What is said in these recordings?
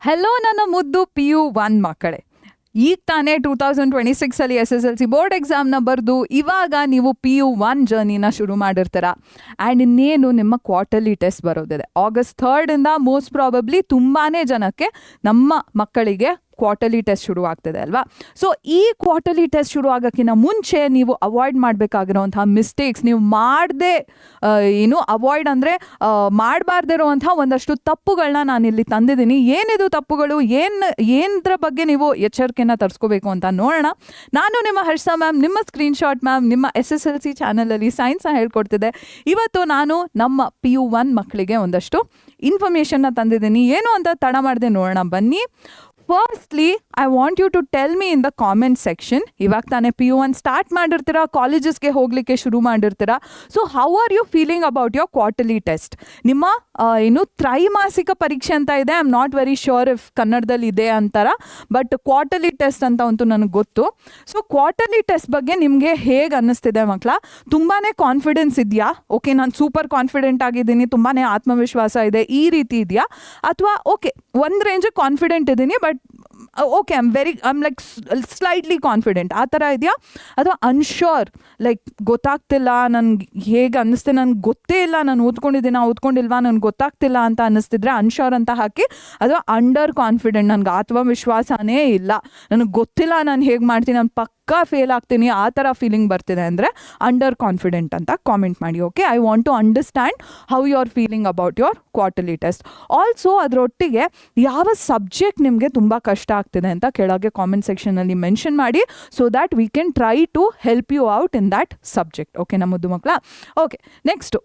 Hello ನನ್ನ ಮುದ್ದು PU1 ಮಕ್ಕಳೇ. ಈಗ ತಾನೇ 2026 SSLC ಬೋರ್ಡ್ ಎಕ್ಸಾಮ್ನ ಬರೆದು ಇವಾಗ ನೀವು PU1 ಜರ್ನಿನ ಶುರು ಮಾಡಿರ್ತೀರ. ಆ್ಯಂಡ್ ಇನ್ನೇನು ನಿಮ್ಮ ಕ್ವಾರ್ಟರ್ಲಿ ಟೆಸ್ಟ್ ಬರೋದಿದೆ. August 3rd ಮೋಸ್ಟ್ ಪ್ರಾಬಬ್ಲಿ ತುಂಬಾ ಜನಕ್ಕೆ ನಮ್ಮ ಮಕ್ಕಳಿಗೆ ಕ್ವಾರ್ಟರ್ಲಿ ಟೆಸ್ಟ್ ಶುರು ಆಗ್ತದೆ ಅಲ್ವಾ. ಸೊ ಈ ಕ್ವಾರ್ಟರ್ಲಿ ಟೆಸ್ಟ್ ಶುರು ಆಗೋಕ್ಕಿಂತ ಮುಂಚೆ ನೀವು ಅವಾಯ್ಡ್ ಮಾಡಬೇಕಾಗಿರೋವಂಥ ಮಿಸ್ಟೇಕ್ಸ್, ನೀವು ಮಾಡದೆ ಅವಾಯ್ಡ್ ಅಂದರೆ ಮಾಡಬಾರ್ದೇ ಇರೋವಂಥ ಒಂದಷ್ಟು ತಪ್ಪುಗಳನ್ನ ನಾನಿಲ್ಲಿ ತಂದಿದ್ದೀನಿ. ಏನಿದು ತಪ್ಪುಗಳು, ಏನರ ಬಗ್ಗೆ ನೀವು ಎಚ್ಚರಿಕೆನ ತರಿಸ್ಕೋಬೇಕು ಅಂತ ನೋಡೋಣ. ನಾನು ನಿಮ್ಮ ಹರ್ಷ ಮ್ಯಾಮ್, ನಿಮ್ಮ ಸ್ಕ್ರೀನ್ಶಾಟ್ ಮ್ಯಾಮ್, ನಿಮ್ಮ SSLC ಚಾನಲಲ್ಲಿ ಸೈನ್ಸ್ನ ಹೇಳ್ಕೊಡ್ತಿದ್ದೆ. ಇವತ್ತು ನಾನು ನಮ್ಮ PU1 ಮಕ್ಕಳಿಗೆ ಒಂದಷ್ಟು ಇನ್ಫಾರ್ಮೇಷನ್ನ ತಂದಿದ್ದೀನಿ. ಏನು ಅಂತ ತಡ ಮಾಡದೆ ನೋಡೋಣ ಬನ್ನಿ. Firstly I want you to tell me in the comment section. ಇವಾಗ ತಾನೇ PU1 ಸ್ಟಾರ್ಟ್ ಮಾಡಿರ್ತೀರಾ, ಕಾಲೇಜಸ್ಗೆ ಹೋಗಲಿಕ್ಕೆ ಶುರು ಮಾಡಿರ್ತೀರಾ. So how are you feeling about your quarterly test? ನಿಮ್ಮ ತ್ರೈಮಾಸಿಕ ಪರೀಕ್ಷೆ ಅಂತ ಇದೆ. I am not very sure if ಕನ್ನಡದಲ್ಲಿ ಇದೆ ಅಂತಾರ, ಬಟ್ ಕ್ವಾರ್ಟರ್ಲಿ ಟೆಸ್ಟ್ ಅಂತ ಅಂತೂ ನನಗೆ ಗೊತ್ತು. ಸೊ ಕ್ವಾರ್ಟರ್ಲಿ ಟೆಸ್ಟ್ ಬಗ್ಗೆ ನಿಮಗೆ ಹೇಗೆ ಅನ್ನಿಸ್ತಿದೆ ಮಕ್ಕಳ? ತುಂಬಾ ಕಾನ್ಫಿಡೆನ್ಸ್ ಇದೆಯಾ? ಓಕೆ, ನಾನು ಸೂಪರ್ ಕಾನ್ಫಿಡೆಂಟ್ ಆಗಿದ್ದೀನಿ, ತುಂಬಾ ಆತ್ಮವಿಶ್ವಾಸ ಇದೆ, ಈ ರೀತಿ ಇದೆಯಾ? ಅಥವಾ ಓಕೆ, ಒಂದು ರೇಂಜಿಗೆ ಕಾನ್ಫಿಡೆಂಟ್ ಇದ್ದೀನಿ, but okay I'm like slightly confident ಆ ಥರ ಇದೆಯಾ? ಅಥವಾ ಅನ್ಶ್ಯೂರ್, ಲೈಕ್ ಗೊತ್ತಾಗ್ತಿಲ್ಲ, ನನ್ಗೆ ಹೇಗೆ ಅನ್ನಿಸ್ತೆ, ನನಗೆ ಗೊತ್ತೇ ಇಲ್ಲ, ನಾನು ಓದ್ಕೊಂಡಿಲ್ವಾ ನನಗೆ ಗೊತ್ತಾಗ್ತಿಲ್ಲ ಅಂತ ಅನ್ನಿಸ್ತಿದ್ರೆ ಅನ್ಶ್ಯೂರ್ ಅಂತ ಹಾಕಿ. ಅಥವಾ ಅಂಡರ್ ಕಾನ್ಫಿಡೆಂಟ್, ನನಗೆ ಆತ್ಮವಿಶ್ವಾಸನೇ ಇಲ್ಲ, ನನಗೆ ಗೊತ್ತಿಲ್ಲ ನಾನು ಹೇಗೆ ಮಾಡ್ತೀನಿ, ನಾನು ಪಕ್ಕಾ ಫೇಲ್ ಆಗ್ತೀನಿ, ಆ ಥರ ಫೀಲಿಂಗ್ ಬರ್ತಿದೆ ಅಂದರೆ ಅಂಡರ್ ಕಾನ್ಫಿಡೆಂಟ್ ಅಂತ ಕಾಮೆಂಟ್ ಮಾಡಿ. Okay, I want to understand how you are feeling about your quarterly test. Also ಅದರೊಟ್ಟಿಗೆ ಯಾವ ಸಬ್ಜೆಕ್ಟ್ ನಿಮಗೆ ತುಂಬ ಕಷ್ಟ ಆಗ್ತಿದೆ ಅಂತ ಕೆಳಗೆ ಕಾಮೆಂಟ್ ಸೆಕ್ಷನಲ್ಲಿ ಮೆನ್ಷನ್ ಮಾಡಿ, so that we can try to help you out in that subject. Okay ನಮ್ಮದು ಮಕ್ಕಳ. Okay, next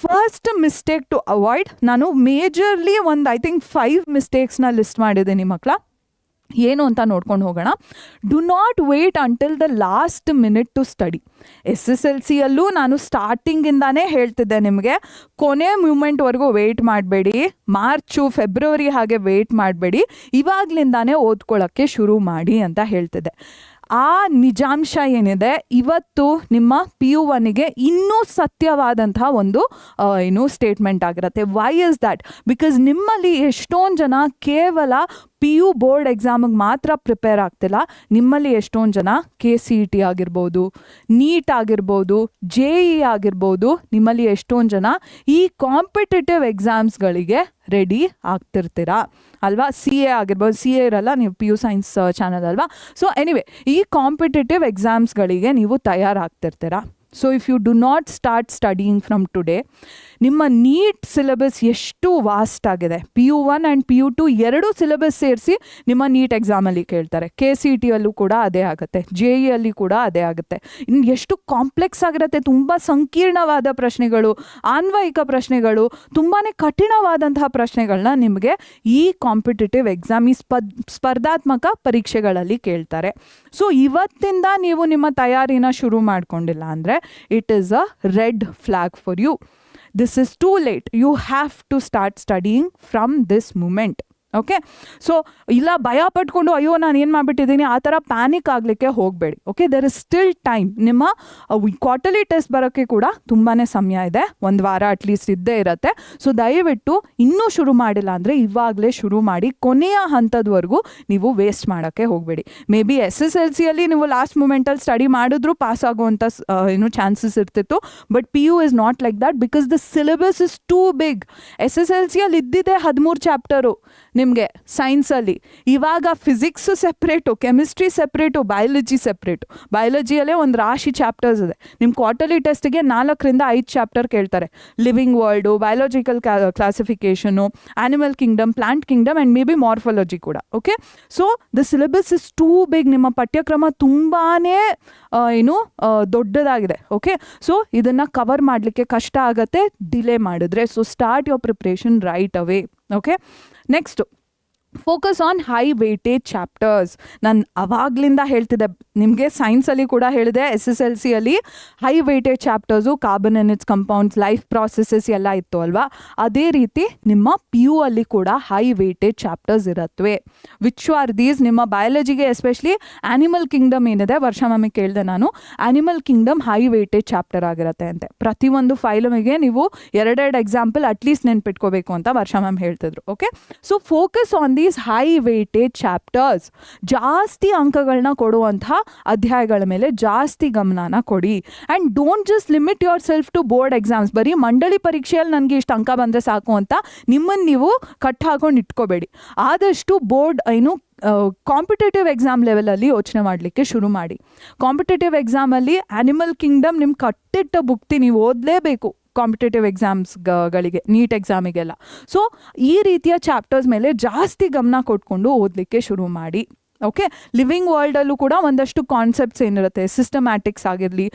first mistake to avoid. ನಾನು ಮೇಜರ್ಲಿ ಒಂದು ಐ ಥಿಂಕ್ 5 ಮಿಸ್ಟೇಕ್ಸ್ನ ಲಿಸ್ಟ್ ಮಾಡಿದ್ದೀನಿ ಮಕ್ಕಳ. ಏನು ಅಂತ ನೋಡ್ಕೊಂಡು ಹೋಗೋಣ. Do not wait until the last minute to study. SSLCಯಲ್ಲೂ ನಾನು ಸ್ಟಾರ್ಟಿಂಗಿಂದಾನೇ ಹೇಳ್ತಿದ್ದೆ ನಿಮಗೆ, ಕೊನೆ ಮೂಮೆಂಟ್ವರೆಗೂ ವೆಯ್ಟ್ ಮಾಡಬೇಡಿ, ಮಾರ್ಚು ಫೆಬ್ರವರಿ ಹಾಗೆ ವೆಯ್ಟ್ ಮಾಡಬೇಡಿ, ಇವಾಗಲಿಂದಾನೇ ಓದ್ಕೊಳ್ಳೋಕ್ಕೆ ಶುರು ಮಾಡಿ ಅಂತ ಹೇಳ್ತಿದ್ದೆ. ಆ ನಿಜಾಂಶ ಏನಿದೆ ಇವತ್ತು ನಿಮ್ಮ PU1ಗೆ ಇನ್ನೂ ಸತ್ಯವಾದಂತಹ ಒಂದು ಸ್ಟೇಟ್ಮೆಂಟ್ ಆಗಿರುತ್ತೆ. Y is that? ಬಿಕಾಸ್ ನಿಮ್ಮಲ್ಲಿ ಎಷ್ಟೊಂದು ಜನ ಕೇವಲ PU ಬೋರ್ಡ್ ಎಕ್ಸಾಮಿಗೆ ಮಾತ್ರ ಪ್ರಿಪೇರ್ ಆಗ್ತಿಲ್ಲ. ನಿಮ್ಮಲ್ಲಿ ಎಷ್ಟೊಂದು ಜನ KCET ಆಗಿರ್ಬೋದು, ನೀಟ್ ಆಗಿರ್ಬೋದು, JEE ಆಗಿರ್ಬೋದು, ನಿಮ್ಮಲ್ಲಿ ಎಷ್ಟೊಂದು ಜನ ಈ ಕಾಂಪಿಟೇಟಿವ್ ಎಕ್ಸಾಮ್ಸ್ಗಳಿಗೆ ರೆಡಿ ಆಗ್ತಿರ್ತೀರಾ ಅಲ್ವಾ. CA ಆಗಿರ್ಬೋದು, CA ಇರಲ್ಲ, ನೀವು PU ಸೈನ್ಸ್ ಚಾನಲ್ ಅಲ್ವಾ. ಸೊ ಎನಿವೆ, ಈ ಕಾಂಪಿಟೇಟಿವ್ ಎಕ್ಸಾಮ್ಸ್ಗಳಿಗೆ ನೀವು ತಯಾರಾಗ್ತಿರ್ತೀರಾ. So if you do not start studying from today, ನಿಮ್ಮ ನೀಟ್ ಸಿಲೆಬಸ್ ಎಷ್ಟು ವಾಸ್ಟ್ ಆಗಿದೆ. PU1 ಆ್ಯಂಡ್ PU2 ಎರಡೂ ಸಿಲೆಬಸ್ ಸೇರಿಸಿ ನಿಮ್ಮ ನೀಟ್ ಎಕ್ಸಾಮಲ್ಲಿ ಕೇಳ್ತಾರೆ. KCETಯಲ್ಲೂ ಕೂಡ ಅದೇ ಆಗುತ್ತೆ, JEಯಲ್ಲಿ ಕೂಡ ಅದೇ ಆಗುತ್ತೆ. ಇನ್ನು ಎಷ್ಟು ಕಾಂಪ್ಲೆಕ್ಸ್ ಆಗಿರುತ್ತೆ, ತುಂಬ ಸಂಕೀರ್ಣವಾದ ಪ್ರಶ್ನೆಗಳು, ಆನ್ವಯಿಕ ಪ್ರಶ್ನೆಗಳು, ತುಂಬಾ ಕಠಿಣವಾದಂತಹ ಪ್ರಶ್ನೆಗಳನ್ನ ನಿಮಗೆ ಈ ಕಾಂಪಿಟೇಟಿವ್ ಎಕ್ಸಾಮ್, ಈ ಸ್ಪರ್ಧಾತ್ಮಕ ಪರೀಕ್ಷೆಗಳಲ್ಲಿ ಕೇಳ್ತಾರೆ. ಸೊ ಇವತ್ತಿಂದ ನೀವು ನಿಮ್ಮ ತಯಾರಿನ ಶುರು ಮಾಡ್ಕೊಂಡಿಲ್ಲ ಅಂದರೆ it is a red flag for you. This is too late. You have to start studying from this moment. Okay, so ಇಲ್ಲ ಭಯ ಪಟ್ಕೊಂಡು ಅಯ್ಯೋ ನಾನು ಏನು ಮಾಡಿಬಿಟ್ಟಿದ್ದೀನಿ ಆ ಥರ ಪ್ಯಾನಿಕ್ ಆಗಲಿಕ್ಕೆ ಹೋಗಬೇಡಿ. Okay, there is still time. ನಿಮ್ಮ ಕ್ವಾರ್ಟರ್ಲಿ ಟೆಸ್ಟ್ ಬರೋಕ್ಕೆ ಕೂಡ ತುಂಬಾ ಸಮಯ ಇದೆ, 1 ವಾರ ಅಟ್ಲೀಸ್ಟ್ ಇದ್ದೇ ಇರುತ್ತೆ. ಸೊ ದಯವಿಟ್ಟು ಇನ್ನೂ ಶುರು ಮಾಡಿಲ್ಲ ಅಂದರೆ ಇವಾಗಲೇ ಶುರು ಮಾಡಿ, ಕೊನೆಯ ಹಂತದವರೆಗೂ ನೀವು ವೇಸ್ಟ್ ಮಾಡೋಕ್ಕೆ ಹೋಗಬೇಡಿ. ಮೇ ಬಿ SSLCಯಲ್ಲಿ ನೀವು ಲಾಸ್ಟ್ ಮೂಮೆಂಟಲ್ಲಿ ಸ್ಟಡಿ ಮಾಡಿದ್ರೂ ಪಾಸ್ ಆಗುವಂಥ ಚಾನ್ಸಸ್ ಇರ್ತಿತ್ತು, but PU is not like that because the syllabus is too big. SSLCಯಲ್ಲಿ ಇದ್ದಿದ್ದೆ 13 ಚಾಪ್ಟರು ನಿಮಗೆ ಸೈನ್ಸಲ್ಲಿ. ಇವಾಗ physics separate, chemistry separate, biology separate. ಬಯಾಲಜಿಯಲ್ಲೇ ಒಂದು ರಾಶಿ ಚಾಪ್ಟರ್ಸ್ ಇದೆ. ನಿಮ್ಮ ಕ್ವಾರ್ಟರ್ಲಿ ಟೆಸ್ಟಿಗೆ 4ರಿಂದ 5 ಚಾಪ್ಟರ್ ಕೇಳ್ತಾರೆ. Living world, biological classification, animal kingdom, plant kingdom and may be morphology ಕೂಡ. Okay, so the syllabus is too big. ನಿಮ್ಮ ಪಠ್ಯಕ್ರಮ ತುಂಬಾ ದೊಡ್ಡದಾಗಿದೆ. ಓಕೆ, ಸೊ ಇದನ್ನು ಕವರ್ ಮಾಡಲಿಕ್ಕೆ ಕಷ್ಟ ಆಗುತ್ತೆ ಡಿಲೇ ಮಾಡಿದ್ರೆ. So start your preparation right away. Okay, next focus on high weightage chapters. ನಾನು ಅವಾಗ್ಲಿಂದ ಹೇಳ್ತಿದ್ದೆ ನಿಮಗೆ, ಸೈನ್ಸಲ್ಲಿ ಕೂಡ ಹೇಳಿದೆ, SSLCಯಲ್ಲಿ high weightage chapters carbon and its compounds, life processes ಎಲ್ಲ ಇತ್ತು ಅಲ್ವಾ. ಅದೇ ರೀತಿ ನಿಮ್ಮ PU ಅಲ್ಲಿ ಕೂಡ ಹೈ ವೇಟೇಜ್ ಚಾಪ್ಟರ್ಸ್ ಇರತ್ವೆ. Which are these? ನಿಮ್ಮ ಬಯಾಲಜಿಗೆ ಎಸ್ಪೆಷಲಿ ಆ್ಯನಿಮಲ್ ಕಿಂಗ್ಡಮ್ ಏನಿದೆ, ವರ್ಷ ಮ್ಯಾಮಿಗೆ ಕೇಳಿದೆ ನಾನು, animal Kingdom high weightage chapter ಆಗಿರುತ್ತೆ ಅಂತೆ. ಪ್ರತಿಯೊಂದು ಫೈಲಮಿಗೆ ನೀವು ಎರಡೆರಡು ಎಕ್ಸಾಂಪಲ್ ಅಟ್ಲೀಸ್ಟ್ ನೆನ್ಪಿಟ್ಕೋಬೇಕು ಅಂತ ವರ್ಷ ಮ್ಯಾಮ್ ಹೇಳ್ತಿದ್ರು. Okay, so focus on these high weightage chapters. ಜಾಸ್ತಿ ಅಂಕಗಳನ್ನ ಕೊಡುವಂತಹ ಅಧ್ಯಾಯಗಳ ಮೇಲೆ ಜಾಸ್ತಿ ಗಮನನ ಕೊಡಿ. And don't just limit yourself to board exams. ಬರೀ ಮಂಡಳಿ ಪರೀಕ್ಷೆಯಲ್ಲಿ ನನಗೆ ಇಷ್ಟು ಅಂಕ ಬಂದರೆ ಸಾಕು ಅಂತ ನಿಮ್ಮನ್ನು ನೀವು ಕಟ್ ಹಾಕೊಂಡು ಇಟ್ಕೋಬೇಡಿ. ಆದಷ್ಟು ಬೋರ್ಡ್ ಕಾಂಪಿಟೇಟಿವ್ ಎಕ್ಸಾಮ್ ಲೆವೆಲಲ್ಲಿ ಯೋಚನೆ ಮಾಡಲಿಕ್ಕೆ ಶುರು ಮಾಡಿ. ಕಾಂಪಿಟೇಟಿವ್ ಎಕ್ಸಾಮಲ್ಲಿ ಆ್ಯನಿಮಲ್ ಕಿಂಗ್ಡಮ್ ನಿಮ್ಮ ಕಟ್ಟಿಟ್ಟ ಬುಕ್ತಿ ನೀವು ಓದಲೇಬೇಕು ಕಾಂಪಿಟೇಟಿವ್ ಎಕ್ಸಾಮ್ಸ್ಗಳಿಗೆ, ನೀಟ್ ಎಕ್ಸಾಮಿಗೆಲ್ಲ. ಸೊ ಈ ರೀತಿಯ ಚಾಪ್ಟರ್ಸ್ ಮೇಲೆ ಜಾಸ್ತಿ ಗಮನ ಕೊಟ್ಕೊಂಡು ಓದಲಿಕ್ಕೆ ಶುರು ಮಾಡಿ. ಓಕೆ, ಲಿವಿಂಗ್ ವರ್ಲ್ಡಲ್ಲೂ ಕೂಡ ಒಂದಷ್ಟು ಕಾನ್ಸೆಪ್ಟ್ಸ್ ಏನಿರುತ್ತೆ, ಸಿಸ್ಟಮ್ಯಾಟಿಕ್ಸ್ ಆಗಿರಲಿ,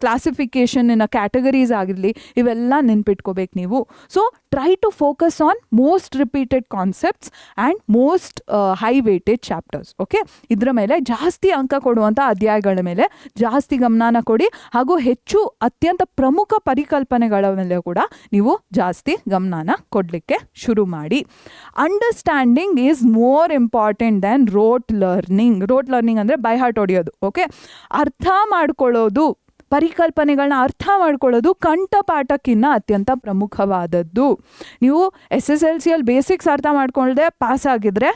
ಕ್ಲಾಸಿಫಿಕೇಷನ್ ಇನ್ ಕ್ಯಾಟಗರೀಸ್ ಆಗಿರಲಿ, ಇವೆಲ್ಲ ನೆನ್ಪಿಟ್ಕೋಬೇಕು ನೀವು. So try to focus on most repeated concepts and most high weightage chapters. Okay, ಇದರ ಮೇಲೆ ಜಾಸ್ತಿ ಅಂಕ ಕೊಡುವಂಥ ಅಧ್ಯಾಯಗಳ ಮೇಲೆ ಜಾಸ್ತಿ ಗಮನನ ಕೊಡಿ. ಹಾಗೂ ಹೆಚ್ಚು ಅತ್ಯಂತ ಪ್ರಮುಖ ಪರಿಕಲ್ಪನೆಗಳ ಮೇಲೆ ಕೂಡ ನೀವು ಜಾಸ್ತಿ ಗಮನನ ಕೊಡಲಿಕ್ಕೆ ಶುರು ಮಾಡಿ. Understanding is more important than wrote learning. Wrote learning ಅಂದರೆ ಬೈ ಹಾರ್ಟ್ ಹೊಡೆಯೋದು. ಓಕೆ, ಅರ್ಥ ಮಾಡ್ಕೊಳ್ಳೋದು, ಪರಿಕಲ್ಪನೆಗಳನ್ನ ಅರ್ಥ ಮಾಡ್ಕೊಳ್ಳೋದು ಕಂಠಪಾಠಕ್ಕಿಂತ ಅತ್ಯಂತ ಪ್ರಮುಖವಾದದ್ದು. ನೀವು SSLCಯಲ್ಲಿ ಬೇಸಿಕ್ಸ್ ಅರ್ಥ ಮಾಡ್ಕೊಳ್ಳದೆ ಪಾಸ್ ಆಗಿದ್ರೆ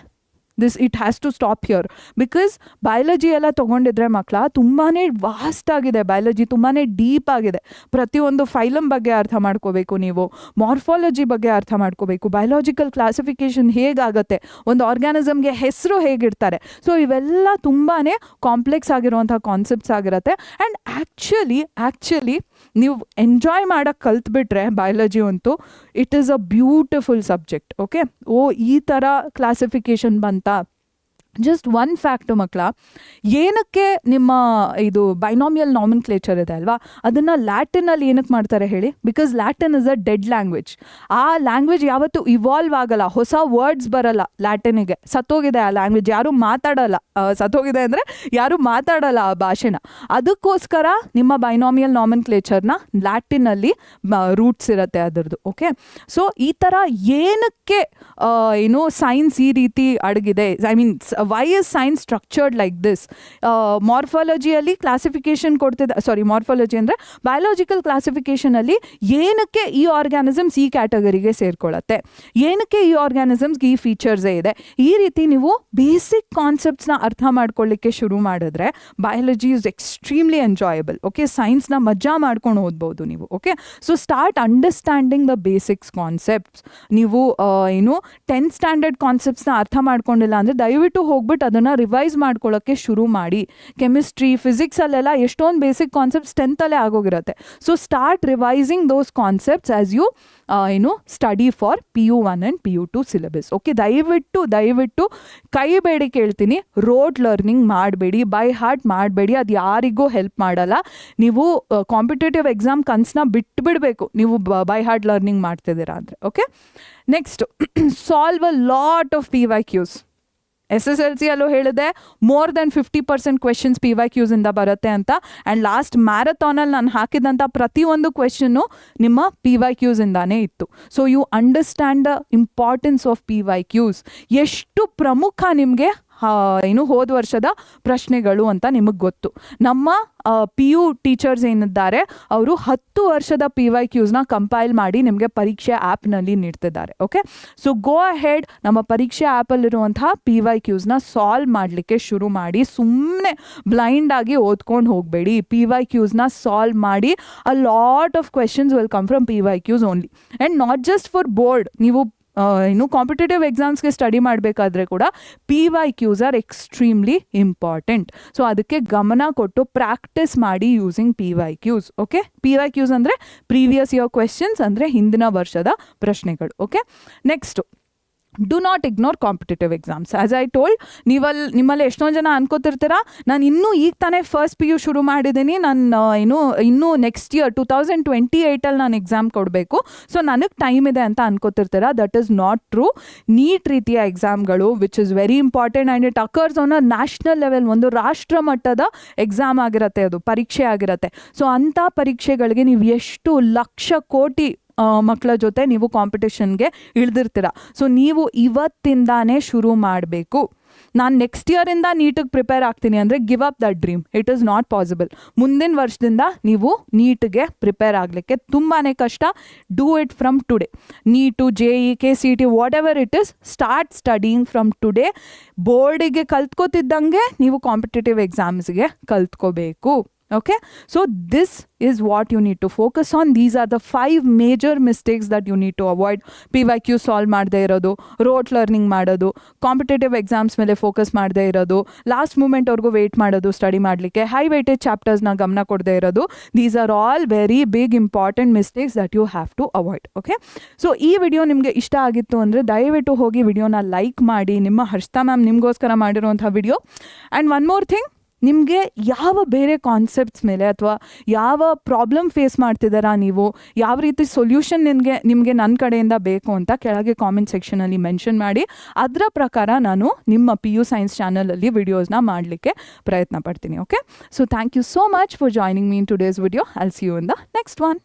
it has to stop here. Because biology ಎಲ್ಲ ತೊಗೊಂಡಿದ್ರೆ ಮಕ್ಕಳ ತುಂಬಾ ವಾಸ್ಟ್ ಆಗಿದೆ, ಬಯಾಲಜಿ ತುಂಬಾ ಡೀಪ್ ಆಗಿದೆ. ಪ್ರತಿಯೊಂದು ಫೈಲಮ್ ಬಗ್ಗೆ ಅರ್ಥ ಮಾಡ್ಕೋಬೇಕು ನೀವು, ಮಾರ್ಫಾಲಜಿ ಬಗ್ಗೆ ಅರ್ಥ ಮಾಡ್ಕೋಬೇಕು, ಬಯಾಲಜಿಕಲ್ ಕ್ಲಾಸಿಫಿಕೇಷನ್ ಹೇಗಾಗುತ್ತೆ, ಒಂದು ಆರ್ಗ್ಯಾನಿಸಮ್ಗೆ ಹೆಸರು ಹೇಗಿರ್ತಾರೆ. ಸೊ ಇವೆಲ್ಲ ತುಂಬಾ ಕಾಂಪ್ಲೆಕ್ಸ್ ಆಗಿರುವಂಥ ಕಾನ್ಸೆಪ್ಟ್ಸ್ ಆಗಿರುತ್ತೆ. ಆ್ಯಂಡ್ ಆ್ಯಕ್ಚುಲಿ ನೀವು ಎಂಜಾಯ್ ಮಾಡೋಕ್ಕೆ ಕಲ್ತ್ಬಿಟ್ರೆ ಬಯಾಲಜಿ ಅಂತೂ it is a beautiful subject. Okay, ಈ ಥರ ಕ್ಲಾಸಿಫಿಕೇಷನ್ ಬಂತ. ಜಸ್ಟ್ ಒನ್ ಫ್ಯಾಕ್ಟು ಮಕ್ಕಳ, ಏನಕ್ಕೆ ನಿಮ್ಮ ಇದು ಬೈನಾಮಿಯಲ್ ನಾಮಿನ್ಕ್ಲೇಚರ್ ಇದೆ ಅಲ್ವಾ, ಅದನ್ನು ಲ್ಯಾಟಿನಲ್ಲಿ ಏನಕ್ಕೆ ಮಾಡ್ತಾರೆ ಹೇಳಿ? Because Latin is a dead language. ಆ ಲ್ಯಾಂಗ್ವೇಜ್ ಯಾವತ್ತೂ ಇವಾಲ್ವ್ ಆಗಲ್ಲ, ಹೊಸ ವರ್ಡ್ಸ್ ಬರಲ್ಲ ಲ್ಯಾಟಿನಿಗೆ. ಸತ್ತೋಗಿದೆ ಆ ಲ್ಯಾಂಗ್ವೇಜ್, ಯಾರೂ ಮಾತಾಡಲ್ಲ. ಸತ್ತೋಗಿದೆ ಅಂದರೆ ಯಾರೂ ಮಾತಾಡಲ್ಲ ಆ ಭಾಷೆನ. ಅದಕ್ಕೋಸ್ಕರ ನಿಮ್ಮ ಬೈನಾಮಿಯಲ್ ನಾಮಿನ್ಕ್ಲೇಚರ್ನ ಲ್ಯಾಟಿನಲ್ಲಿ ರೂಟ್ಸ್ ಇರುತ್ತೆ ಅದರದ್ದು. ಓಕೆ, ಸೊ ಈ ಥರ ಏನಕ್ಕೆ ಸೈನ್ಸ್ ಈ ರೀತಿ ಅಡಗಿದೆ, I mean why is science structured like this? ಮಾರ್ಫಾಲಜಿಯಲ್ಲಿ ಕ್ಲಾಸಿಫಿಕೇಶನ್ ಮಾರ್ಫಾಲಜಿ ಅಂದರೆ ಬಯಾಲಜಿಕಲ್ ಕ್ಲಾಸಿಫಿಕೇಷನಲ್ಲಿ ಏನಕ್ಕೆ ಈ ಆರ್ಗ್ಯಾನಿಸಮ್ಸ್ ಈ ಕ್ಯಾಟಗರಿಗೆ ಸೇರ್ಕೊಳ್ಳುತ್ತೆ, ಏನಕ್ಕೆ ಈ ಆರ್ಗ್ಯಾನಿಸಮ್ಸ್ಗೆ ಈ ಫೀಚರ್ಸೇ ಇದೆ, ಈ ರೀತಿ ನೀವು ಬೇಸಿಕ್ ಕಾನ್ಸೆಪ್ಟ್ಸ್ನ ಅರ್ಥ ಮಾಡ್ಕೊಳ್ಳಿಕ್ಕೆ ಶುರು ಮಾಡಿದ್ರೆ biology is extremely enjoyable. Okay, ಸೈನ್ಸ್ನ ಮಜಾ ಮಾಡ್ಕೊಂಡು ಓದ್ಬೋದು ನೀವು. Okay, so start understanding the basics concepts. ನೀವು 10th ಸ್ಟ್ಯಾಂಡರ್ಡ್ ಕಾನ್ಸೆಪ್ಟ್ಸ್ನ ಅರ್ಥ ಮಾಡ್ಕೊಂಡಿಲ್ಲ ಅಂದರೆ ದಯವಿಟ್ಟು ಹೋಗ್ಬಿಟ್ಟು ಅದನ್ನು ರಿವೈಸ್ ಮಾಡ್ಕೊಳ್ಳೋಕ್ಕೆ ಶುರು ಮಾಡಿ. ಕೆಮಿಸ್ಟ್ರಿ, ಫಿಸಿಕ್ಸಲ್ಲೆಲ್ಲ ಎಷ್ಟೊಂದು ಬೇಸಿಕ್ ಕಾನ್ಸೆಪ್ಟ್ಸ್ 10th ಆಗಿರುತ್ತೆ. So start revising those concepts as you study for PU1 and PU2 syllabus. Okay, ದಯವಿಟ್ಟು ಕೈ ಬೇಡಿ ಕೇಳ್ತೀನಿ, ರೋಡ್ ಲರ್ನಿಂಗ್ ಮಾಡಬೇಡಿ, ಬೈ ಹಾರ್ಟ್ ಮಾಡಬೇಡಿ. ಅದು ಯಾರಿಗೂ ಹೆಲ್ಪ್ ಮಾಡಲ್ಲ. ನೀವು ಕಾಂಪಿಟೇಟಿವ್ ಎಕ್ಸಾಮ್ ಕನ್ಸನ್ನ ಬಿಟ್ಬಿಡಬೇಕು ನೀವು ಬೈ ಹಾರ್ಟ್ ಲರ್ನಿಂಗ್ ಮಾಡ್ತಿದ್ದೀರಾ ಅಂದರೆ. Okay, next, solve a lot of PYQs. SSLCಯಲ್ಲೂ ಹೇಳಿದೆ ಮೋರ್ ದೆನ್ 50% ಕ್ವೆಶನ್ಸ್ PYQs ಬರುತ್ತೆ ಅಂತ. ಆ್ಯಂಡ್ ಲಾಸ್ಟ್ ಮ್ಯಾರಥಾನಲ್ಲಿ ನಾನು ಹಾಕಿದಂಥ ಪ್ರತಿಯೊಂದು ಕ್ವೆಶನ್ನು ನಿಮ್ಮ PYQs ಇತ್ತು. So you understand the importance of PYQs. ಎಷ್ಟು ಪ್ರಮುಖ ನಿಮಗೆ ಹೋದ ವರ್ಷದ ಪ್ರಶ್ನೆಗಳು ಅಂತ ನಿಮಗೆ ಗೊತ್ತು. ನಮ್ಮ PU ಟೀಚರ್ಸ್ ಏನಿದ್ದಾರೆ ಅವರು 10 ವರ್ಷದ PYQsನ ಕಂಪೈಲ್ ಮಾಡಿ ನಿಮಗೆ ಪರೀಕ್ಷೆ ಆ್ಯಪ್ನಲ್ಲಿ ನೀಡ್ತಿದ್ದಾರೆ. ಓಕೆ, ಸೊ ಗೋ ಅಹೆಡ್, ನಮ್ಮ ಪರೀಕ್ಷೆ ಆ್ಯಪಲ್ಲಿರುವಂತಹ PYQsನ ಸಾಲ್ವ್ ಮಾಡಲಿಕ್ಕೆ ಶುರು ಮಾಡಿ. ಸುಮ್ಮನೆ ಬ್ಲೈಂಡಾಗಿ ಓದ್ಕೊಂಡು ಹೋಗಬೇಡಿ, PYQsನ ಸಾಲ್ವ್ ಮಾಡಿ. A lot of questions will come from PYQs only. And not just for board, ನೀವು ಕಾಂಪಿಟೇಟಿವ್ ಎಕ್ಸಾಮ್ಸ್ಗೆ ಸ್ಟಡಿ ಮಾಡಬೇಕಾದ್ರೆ ಕೂಡ PYQs are extremely important. So ಅದಕ್ಕೆ ಗಮನ ಕೊಟ್ಟು ಪ್ರಾಕ್ಟೀಸ್ ಮಾಡಿ ಯೂಸಿಂಗ್ PYQs. ಓಕೆ, PYQs ಅಂದರೆ ಪ್ರೀವಿಯಸ್ ಇಯರ್ ಕ್ವೆಶನ್ಸ್, ಅಂದರೆ ಹಿಂದಿನ ವರ್ಷದ ಪ್ರಶ್ನೆಗಳು. Okay, next do not ignore competitive exams. As I told, ನಿಮ್ಮಲ್ಲಿ ಎಷ್ಟೊಂದು ಜನ ಅನ್ಕೋತಿರ್ತೀರ, ನಾನು ಇನ್ನೂ ಈಗ ತಾನೇ ಫಸ್ಟ್ PU ಶುರು ಮಾಡಿದ್ದೀನಿ, ನಾನು ಇನ್ನೂ ನೆಕ್ಸ್ಟ್ ಇಯರ್ 2028 ನಾನು ಎಕ್ಸಾಮ್ ಕೊಡಬೇಕು, ಸೊ ನನಗೆ ಟೈಮ್ ಇದೆ ಅಂತ ಅನ್ಕೋತಿರ್ತೀರ. That is not true. NEET ರೀತಿಯ ಎಕ್ಸಾಮ್ಗಳು which is very important and it occurs on a national level, ಒಂದು ರಾಷ್ಟ್ರ ಮಟ್ಟದ ಎಕ್ಸಾಮ್ ಆಗಿರುತ್ತೆ, ಅದು ಪರೀಕ್ಷೆ ಆಗಿರುತ್ತೆ. ಸೊ ಅಂಥ ಪರೀಕ್ಷೆಗಳಿಗೆ ನೀವು ಎಷ್ಟು ಲಕ್ಷ ಕೋಟಿ ಮಕ್ಕಳ ಜೊತೆ ನೀವು ಕಾಂಪಿಟೇಷನ್ಗೆ ಇಳಿದಿರ್ತೀರ. ಸೊ ನೀವು ಇವತ್ತಿಂದಾನೇ ಶುರು ಮಾಡಬೇಕು. ನಾನು ನೆಕ್ಸ್ಟ್ ಇಯರಿಂದ ನೀಟಿಗೆ ಪ್ರಿಪೇರ್ ಆಗ್ತೀನಿ ಅಂದರೆ give up that dream. It is not possible. ಮುಂದಿನ ವರ್ಷದಿಂದ ನೀವು ನೀಟಿಗೆ ಪ್ರಿಪೇರ್ ಆಗಲಿಕ್ಕೆ ತುಂಬಾ ಕಷ್ಟ. Do it from today. NEET, JE, KCET, whatever it is, start studying from today. ಬೋರ್ಡಿಗೆ ಕಲ್ತ್ಕೋತಿದ್ದಂಗೆ ನೀವು ಕಾಂಪಿಟೇಟಿವ್ ಎಕ್ಸಾಮ್ಸ್ಗೆ ಕಲ್ತ್ಕೋಬೇಕು. Okay, so this is what you need to focus on. These are the 5 major mistakes that you need to avoid. PYQ solve ಮಾಡದೇ ಇರೋದು, rote learning ಮಾಡೋದು, competitive exams ಮೇಲೆ focus ಮಾಡದೇ ಇರೋದು, ಲಾಸ್ಟ್ ಮೂಮೆಂಟ್ವರೆಗೂ ವೆಯ್ಟ್ ಮಾಡೋದು ಸ್ಟಡಿ ಮಾಡಲಿಕ್ಕೆ, ಹೈ ವೇಟೇಜ್ ಚಾಪ್ಟರ್ಸ್ನ ಗಮನ ಕೊಡದೇ ಇರೋದು. These are all very big important mistakes that you have to avoid. Okay, so ಈ ವಿಡಿಯೋ ನಿಮಗೆ ಇಷ್ಟ ಆಗಿತ್ತು ಅಂದರೆ ದಯವಿಟ್ಟು ಹೋಗಿ ವಿಡಿಯೋನ ಲೈಕ್ ಮಾಡಿ. ನಿಮ್ಮ ಹರ್ಷಿತಾ ಮ್ಯಾಮ್ ನಿಮಗೋಸ್ಕರ ಮಾಡಿರುವಂಥ video. And one more thing, ನಿಮಗೆ ಯಾವ ಬೇರೆ ಕಾನ್ಸೆಪ್ಟ್ಸ್ ಮೇಲೆ ಅಥವಾ ಯಾವ ಪ್ರಾಬ್ಲಮ್ ಫೇಸ್ ಮಾಡ್ತಿದ್ದಾರಾ, ನೀವು ಯಾವ ರೀತಿ ಸೊಲ್ಯೂಷನ್ ನಿಮಗೆ ನನ್ನ ಕಡೆಯಿಂದ ಬೇಕು ಅಂತ ಕೆಳಗೆ ಕಾಮೆಂಟ್ ಸೆಕ್ಷನಲ್ಲಿ ಮೆನ್ಷನ್ ಮಾಡಿ. ಅದರ ಪ್ರಕಾರ ನಾನು ನಿಮ್ಮ PU ಸೈನ್ಸ್ ಚಾನಲಲ್ಲಿ ವಿಡಿಯೋಸ್ನ ಮಾಡಲಿಕ್ಕೆ ಪ್ರಯತ್ನ ಪಡ್ತೀನಿ. Okay, so thank you so much for joining me in today's video. I'll see you in the next one.